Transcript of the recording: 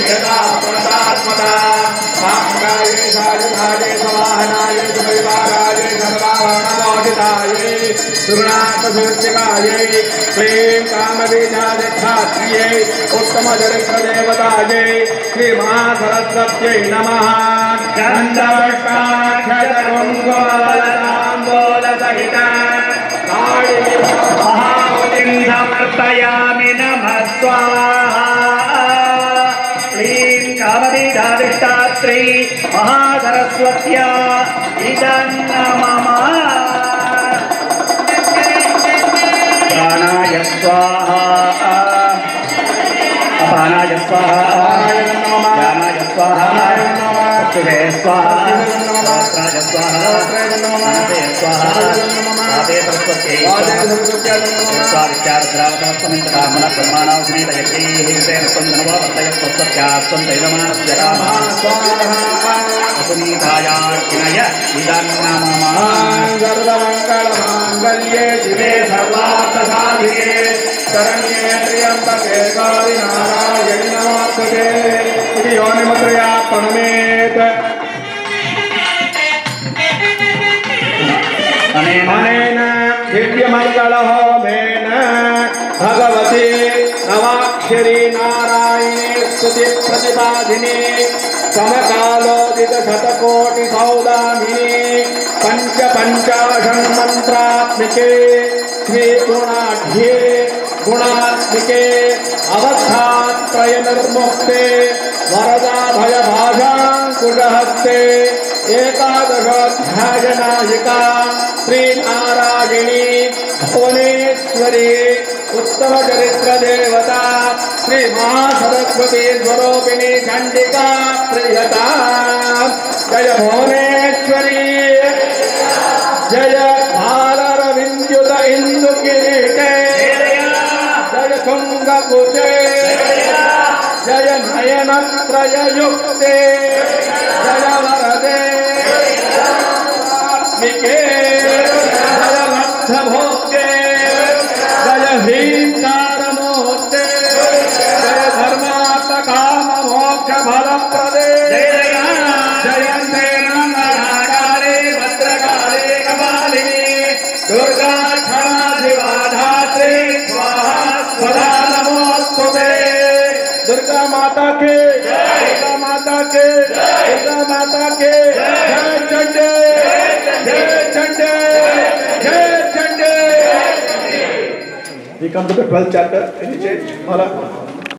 यदा प्रदात्मता सामगाय सायुधाय सवाहनाय सुपरिवाराय सर्वाभरणमोदिताय सुगुणात्मसूर्तिकाय क्लीं कामबीजाधिष्ठात्र्यै उत्तमचरित्रदेवताय श्रीमहासरस्वत्यै नमः। गन्धपुष्पाक्षतकुङ्कुमलताम्बूलसहिता महाहुतिं समर्पयामि नमः स्वाहा। क्लीं कामबीजाधिष्ठात्र्यै महासरस्वत्या इदं नमः। प्राणाय स्वाहा अपानाय स्वाहा ज्ञानाय स्वाहा चक्षुषे स्वाहा सहस्राय स्वाहा मनसे स्वाहा पादे सरस्वत्यै स्वाहा ब्रह्माणाग्नितयज्ञैः वर्तयस्वत्यात्मं दैवमानस्य कामः सुनीतायार्किनय इदं नमः। सर्वमङ्गलमाङ्गल्ये शिवे सर्वार्थसाधिके शरण्ये त्र्यम्बके गौरि नारायणि नमोस्तुते इति योनिमुद्रया प्रणमेत्। अनेन दिव्यमङ्गलहोमेन भगवती नवाक्षरी नारायणी स्तुति प्रतिपादिनी समकालोदित शतकोटि सौदामिनी पंचाशन्मन्त्रात्मिके श्री गुणाढ्ये गुणात्मिके अवस्थात्रय निर्मुक्ते वरदा भय भाषांकुशहस्ते एकादशोऽध्याय नायिका श्री नारायणी भुवनेश्वरी उत्तम चरित्र देवता श्री महासरस्वती स्वरूपिणी चंडिका प्रियता। जय भुवनेश्वरी जय भाररविंद्युत इंदु किरीटे जय तुंगकुचे जय नयन त्रययुक्ते जय वरदे आत्मिके जय लब्धभोगे जय ह्रींकारमूर्ते जय धर्मार्थ काम मोक्ष फलप्रदे जयन्ते मंगलाकारे भद्रकाले कपालिनी दुर्गा क्षमा शिवा धात्री स्वाहा स्वधा नमोस्तुते। दुर्गा माता के दुर्गा माता के दुर्गा माता के जय चंडे जय चंडे जय चंडे। We come to the 12th chapter. Any change?